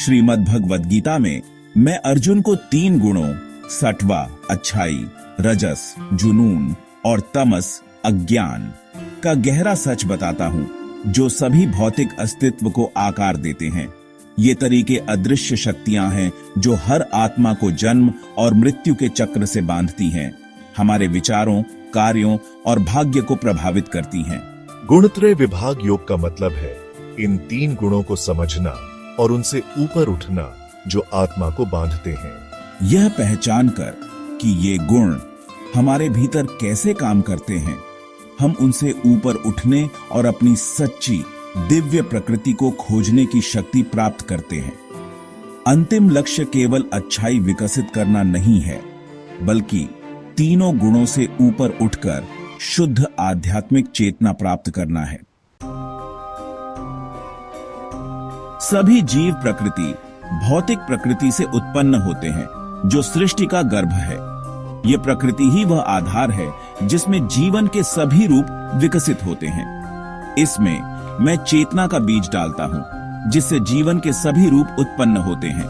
श्रीमद् भगवद गीता में मैं अर्जुन को 3 गुणों सत्वा अच्छाई, रजस जुनून और तमस अज्ञान का गहरा सच बताता हूँ जो सभी भौतिक अस्तित्व को आकार देते हैं। ये तरीके अदृश्य शक्तियां हैं जो हर आत्मा को जन्म और मृत्यु के चक्र से बांधती हैं, हमारे विचारों, कार्यों और भाग्य को प्रभावित करती हैं। गुणत्रय विभाग योग का मतलब है इन 3 गुणों को समझना और उनसे ऊपर उठना जो आत्मा को बांधते हैं। यह पहचान कर कि ये गुण हमारे भीतर कैसे काम करते हैं, हम उनसे ऊपर उठने और अपनी सच्ची दिव्य प्रकृति को खोजने की शक्ति प्राप्त करते हैं। अंतिम लक्ष्य केवल अच्छाई विकसित करना नहीं है, बल्कि तीनों गुणों से ऊपर उठकर शुद्ध आध्यात्मिक चेतना प्राप्त करना है। सभी जीव प्रकृति भौतिक प्रकृति से उत्पन्न होते हैं जो सृष्टि का गर्भ है। ये प्रकृति ही वह आधार है जिसमें जीवन के सभी रूप विकसित होते हैं। इसमें मैं चेतना का बीज डालता हूं जिससे जीवन के सभी रूप उत्पन्न होते हैं।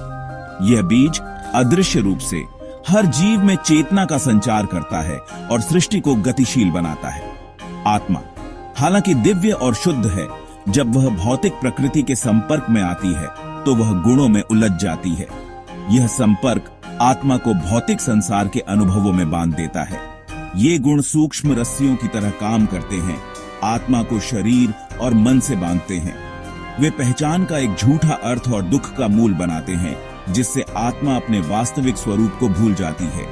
यह बीज अदृश्य रूप से हर जीव में चेतना का संचार करता है और सृष्टि को गतिशील बनाता है। आत्मा हालांकि दिव्य और शुद्ध है, जब वह भौतिक प्रकृति के संपर्क में आती है तो वह गुणों में उलझ जाती है। यह संपर्क आत्मा को भौतिक संसार के अनुभवों में बांध देता है। ये गुण सूक्ष्म रस्सियों की तरह काम करते हैं, आत्मा को शरीर और मन से बांधते हैं। वे पहचान का एक झूठा अर्थ और दुख का मूल बनाते हैं, जिससे आत्मा अपने वास्तविक स्वरूप को भूल जाती है।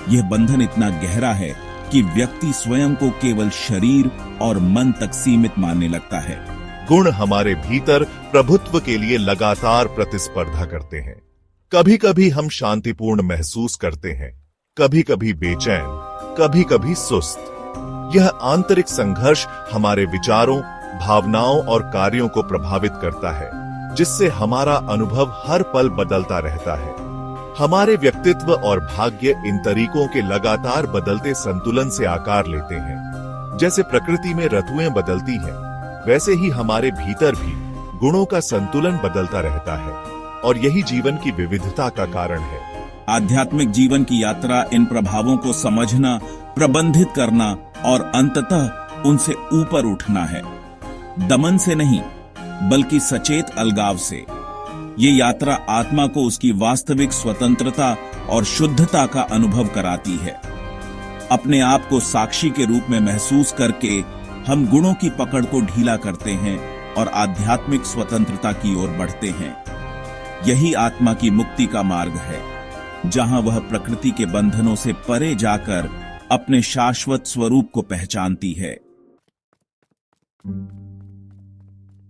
यह बंधन इतना गहरा है कि व्यक्ति स्वयं को केवल शरीर और मन तक सीमित मानने लगता है। गुण हमारे भीतर प्रभुत्व के लिए लगातार प्रतिस्पर्धा करते हैं। कभी कभी हम शांतिपूर्ण महसूस करते हैं, कभी कभी बेचैन, कभी कभी सुस्त। यह आंतरिक संघर्ष हमारे विचारों, भावनाओं और कार्यों को प्रभावित करता है, जिससे हमारा अनुभव हर पल बदलता रहता है। हमारे व्यक्तित्व और भाग्य इन तरीकों के लगातार बदलते संतुलन से आकार लेते हैं। जैसे प्रकृति में ऋतुएं बदलती हैं, वैसे ही हमारे भीतर भी गुणों का संतुलन बदलता रहता है, और यही जीवन की विविधता का कारण है। आध्यात्मिक जीवन की यात्रा इन प्रभावों को समझना, प्रबंधित करना और अंततः उनसे ऊपर उठना है। दमन से नहीं, बल्कि सचेत अलगाव से। ये यात्रा आत्मा को उसकी वास्तविक स्वतंत्रता और शुद्धता का अनुभव कराती है। अपने आप को साक्षी के रूप में महसूस करके हम गुणों की पकड़ को ढीला करते हैं और आध्यात्मिक स्वतंत्रता की ओर बढ़ते हैं। यही आत्मा की मुक्ति का मार्ग है, जहां वह प्रकृति के बंधनों से परे जाकर अपने शाश्वत स्वरूप को पहचानती है।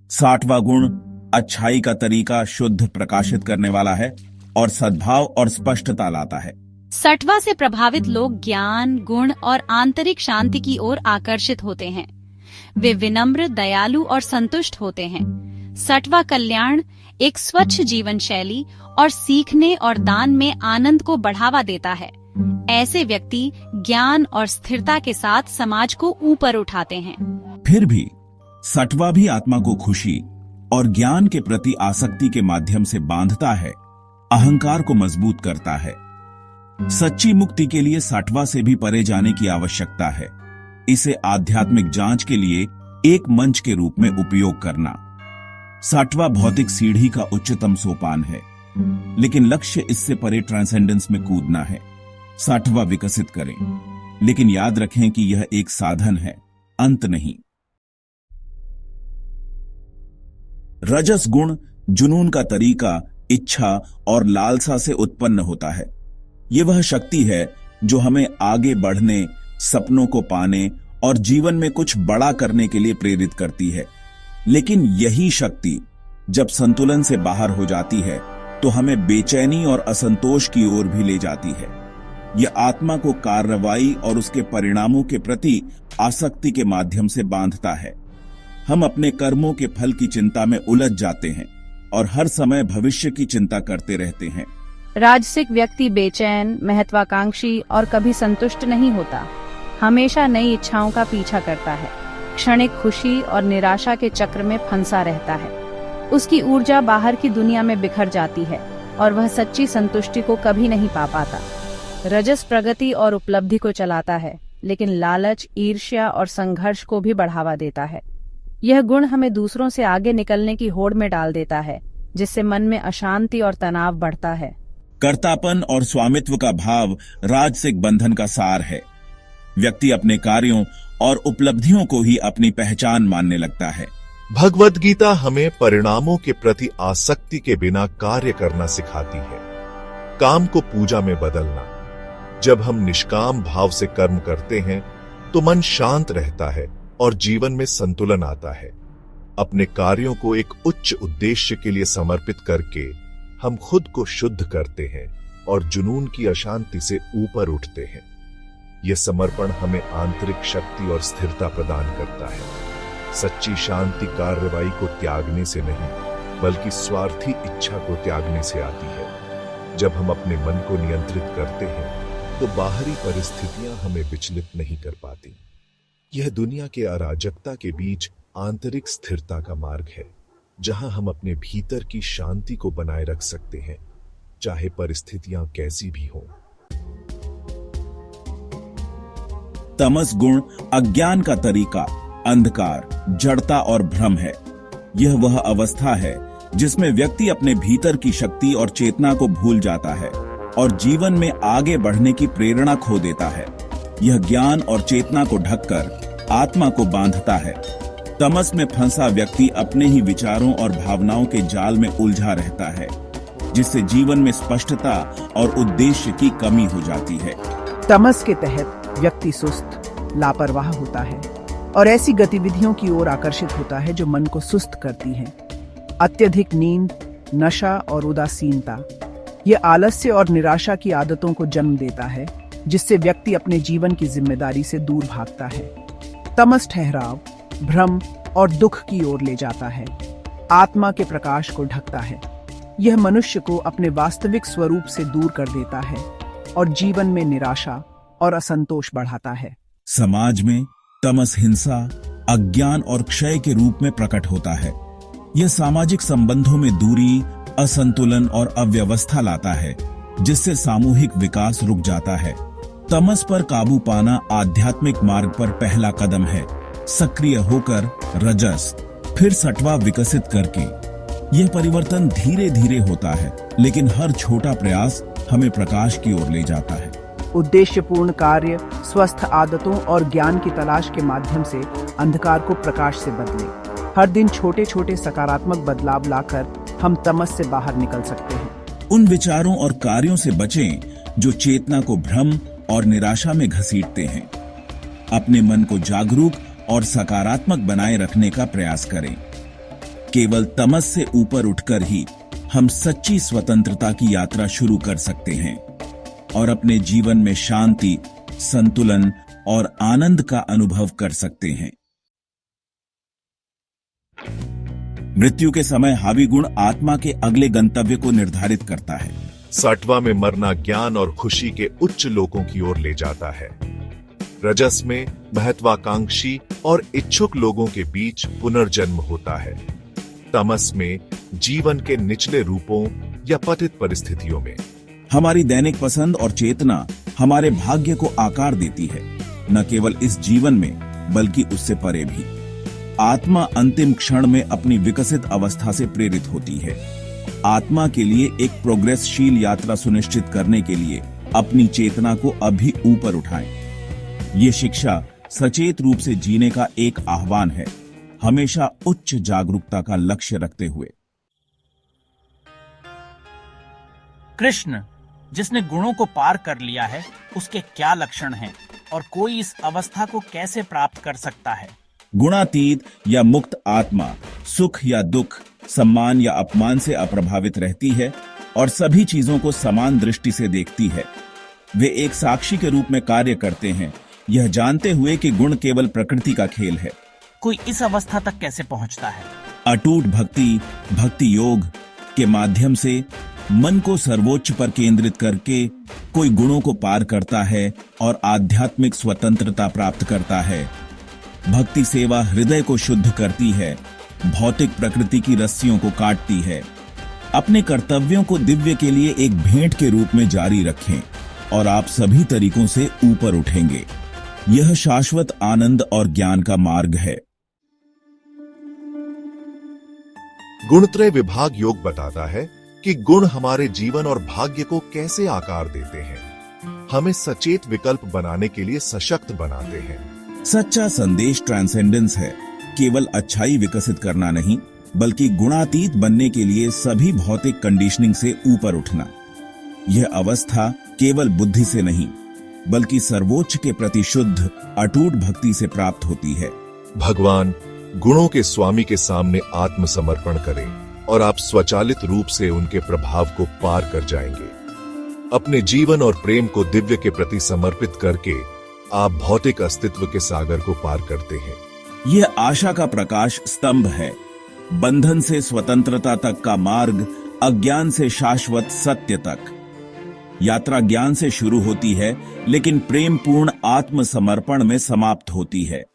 60वां गुण अच्छाई का तरीका शुद्ध प्रकाशित करने वाला है और सद्भाव और स्पष्टता लाता है। 60वां से प्रभावित लोग ज्ञान, गुण और आंतरिक शांति की ओर आकर्षित होते हैं। वे विनम्र, दयालु और संतुष्ट होते हैं। 60वां कल्याण एक स्वच्छ जीवन शैली और सीखने और दान में आनंद को बढ़ावा देता है। ऐसे व्यक्ति ज्ञान और स्थिरता के साथ समाज को ऊपर उठाते हैं। फिर भी 60वां भी आत्मा को खुशी और ज्ञान के प्रति आसक्ति के माध्यम से बांधता है, अहंकार को मजबूत करता है। सच्ची मुक्ति के लिए 60वां से भी परे जाने की आवश्यकता है। इसे आध्यात्मिक जांच के लिए एक मंच के रूप में उपयोग करना। 60वां भौतिक सीढ़ी का उच्चतम सोपान है, लेकिन लक्ष्य इससे परे ट्रांसेंडेंस में कूदना है। 60वां विकसित करें, लेकिन याद रखें कि यह एक साधन है, अंत नहीं। रजस गुण जुनून का तरीका इच्छा और लालसा से उत्पन्न होता है। यह वह शक्ति है जो हमें आगे बढ़ने, सपनों को पाने और जीवन में कुछ बड़ा करने के लिए प्रेरित करती है। लेकिन यही शक्ति जब संतुलन से बाहर हो जाती है तो हमें बेचैनी और असंतोष की ओर भी ले जाती है। यह आत्मा को कार्रवाई और उसके परिणामों के प्रति आसक्ति के माध्यम से बांधता है। हम अपने कर्मों के फल की चिंता में उलझ जाते हैं और हर समय भविष्य की चिंता करते रहते हैं। राजसिक व्यक्ति बेचैन, महत्वाकांक्षी और कभी संतुष्ट नहीं होता। हमेशा नई इच्छाओं का पीछा करता है, क्षणिक खुशी और निराशा के चक्र में फंसा रहता है। उसकी ऊर्जा बाहर की दुनिया में बिखर जाती है और वह सच्ची संतुष्टि को कभी नहीं पा पाता। रजस प्रगति और उपलब्धि को चलाता है, लेकिन लालच, ईर्ष्या और संघर्ष को भी बढ़ावा देता है। यह गुण हमें दूसरों से आगे निकलने की होड़ में डाल देता है, जिससे मन में अशांति और तनाव बढ़ता है। कर्तापन और स्वामित्व का भाव राजसिक बंधन का सार है। व्यक्ति अपने कार्यों और उपलब्धियों को ही अपनी पहचान मानने लगता है। भगवद गीता हमें परिणामों के प्रति आसक्ति के बिना कार्य करना सिखाती है। काम को पूजा में बदलना। जब हम निष्काम भाव से कर्म करते हैं तो मन शांत रहता है और जीवन में संतुलन आता है। अपने कार्यों को एक उच्च उद्देश्य के लिए समर्पित करके हम खुद को शुद्ध करते हैं और जुनून की अशांति से ऊपर उठते हैं। यह समर्पण हमें आंतरिक शक्ति और स्थिरता प्रदान करता है। सच्ची शांति कार्रवाई को त्यागने से नहीं, बल्कि स्वार्थी इच्छा को त्यागने से आती है। जब हम अपने मन को नियंत्रित करते हैं तो बाहरी परिस्थितियां हमें विचलित नहीं कर पाती। यह दुनिया के अराजकता के बीच आंतरिक स्थिरता का मार्ग है, जहां हम अपने भीतर की शांति को बनाए रख सकते हैं, चाहे परिस्थितियां कैसी भी हों। तमस गुण अज्ञान का तरीका, अंधकार, जड़ता और भ्रम है। यह वह अवस्था है जिसमें व्यक्ति अपने भीतर की शक्ति और चेतना को भूल जाता है और जीवन में आगे बढ़ने की प्रेरणा खो देता है। यह ज्ञान और चेतना को ढककर आत्मा को बांधता है। तमस में फंसा व्यक्ति अपने ही विचारों और भावनाओं के जाल में उलझा रहता है, जिससे जीवन में स्पष्टता और उद्देश्य की कमी हो जाती है। तमस के तहत व्यक्ति सुस्त, लापरवाह होता है और ऐसी गतिविधियों की ओर आकर्षित होता है जो मन को सुस्त करती हैं। अत्यधिक नींद, नशा और उदासीनता, ये आलस्य और निराशा की आदतों को जन्म देता है, जिससे व्यक्ति अपने जीवन की जिम्मेदारी से दूर भागता है। तमस ठहराव, भ्रम और दुख की ओर ले जाता है, आत्मा के प्रकाश को ढकता है। यह मनुष्य को अपने वास्तविक स्वरूप से दूर कर देता है और जीवन में निराशा और असंतोष बढ़ाता है। समाज में तमस हिंसा, अज्ञान और क्षय के रूप में प्रकट होता है। यह सामाजिक संबंधों में दूरी, असंतुलन और अव्यवस्था लाता है, जिससे सामूहिक विकास रुक जाता है। तमस पर काबू पाना आध्यात्मिक मार्ग पर पहला कदम है। सक्रिय होकर रजस, फिर सत्वा विकसित करके यह परिवर्तन धीरे धीरे होता है, लेकिन हर छोटा प्रयास हमें प्रकाश की ओर ले जाता है। उद्देश्यपूर्ण कार्य, स्वस्थ आदतों और ज्ञान की तलाश के माध्यम से अंधकार को प्रकाश से बदले। हर दिन छोटे छोटे सकारात्मक बदलाव लाकर हम तमस से बाहर निकल सकते हैं। उन विचारों और कार्यों से बचें जो चेतना को भ्रम और निराशा में घसीटते हैं। अपने मन को जागरूक और सकारात्मक बनाए रखने का प्रयास करें। केवल तमस से ऊपर उठकर ही हम सच्ची स्वतंत्रता की यात्रा शुरू कर सकते हैं और अपने जीवन में शांति, संतुलन और आनंद का अनुभव कर सकते हैं। मृत्यु के समय हावी गुण आत्मा के अगले गंतव्य को निर्धारित करता है। सत्वा में मरना ज्ञान और खुशी के उच्च लोकों की ओर ले जाता है। रजस में महत्वाकांक्षी और इच्छुक लोगों के बीच पुनर्जन्म होता है। तमस में जीवन के निचले रूपों या पतित परिस्थितियों में। हमारी दैनिक पसंद और चेतना हमारे भाग्य को आकार देती है, न केवल इस जीवन में बल्कि उससे परे भी। आत्मा अंतिम क्षण में अपनी विकसित अवस्था से प्रेरित होती है। आत्मा के लिए एक प्रोग्रेसशील यात्रा सुनिश्चित करने के लिए अपनी चेतना को अभी ऊपर उठाएं। ये शिक्षा सचेत रूप से जीने का एक आह्वान है, हमेशा उच्च जागरूकता का लक्ष्य रखते हुए। कृष्ण, जिसने गुणों को पार कर लिया है, उसके क्या लक्षण हैं और कोई इस अवस्था को कैसे प्राप्त कर सकता है? गुणातीत या मुक्त आत्मा सुख या दुख, सम्मान या अपमान से अप्रभावित रहती है और सभी चीजों को समान दृष्टि से देखती है। वे एक साक्षी के रूप में कार्य करते हैं, यह जानते हुए कि गुण केवल प्रकृति का खेल है। कोई इस अवस्था तक कैसे पहुंचता है? अटूट भक्ति, भक्ति योग के माध्यम से मन को सर्वोच्च पर केंद्रित करके कोई गुणों को पार करता है और आध्यात्मिक स्वतंत्रता प्राप्त करता है। भक्ति सेवा हृदय को शुद्ध करती है भौतिक प्रकृति की रस्सियों को काटती है। अपने कर्तव्यों को दिव्य के लिए एक भेंट के रूप में जारी रखें और आप सभी तरीकों से ऊपर उठेंगे। यह शाश्वत आनंद और ज्ञान का मार्ग है। गुणत्रय विभाग योग बताता है कि गुण हमारे जीवन और भाग्य को कैसे आकार देते हैं, हमें सचेत विकल्प बनाने के लिए सशक्त बनाते हैं। सच्चा संदेश ट्रांसेंडेंस है, केवल अच्छाई विकसित करना नहीं, बल्कि गुणातीत बनने के लिए सभी भौतिक कंडीशनिंग से ऊपर उठना। यह अवस्था केवल बुद्धि से नहीं, बल्कि सर्वोच्च के प्रति शुद्ध अटूट भक्ति से प्राप्त होती है। भगवान गुणों के स्वामी के सामने आत्मसमर्पण करें और आप स्वचालित रूप से उनके प्रभाव को पार कर जाएंगे। अपने जीवन और प्रेम को दिव्य के प्रति समर्पित करके आप भौतिक अस्तित्व के सागर को पार करते हैं। यह आशा का प्रकाश स्तंभ है। बंधन से स्वतंत्रता तक का मार्ग, अज्ञान से शाश्वत सत्य तक। यात्रा ज्ञान से शुरू होती है, लेकिन प्रेमपूर्ण आत्मसमर्पण में समाप्त होती है।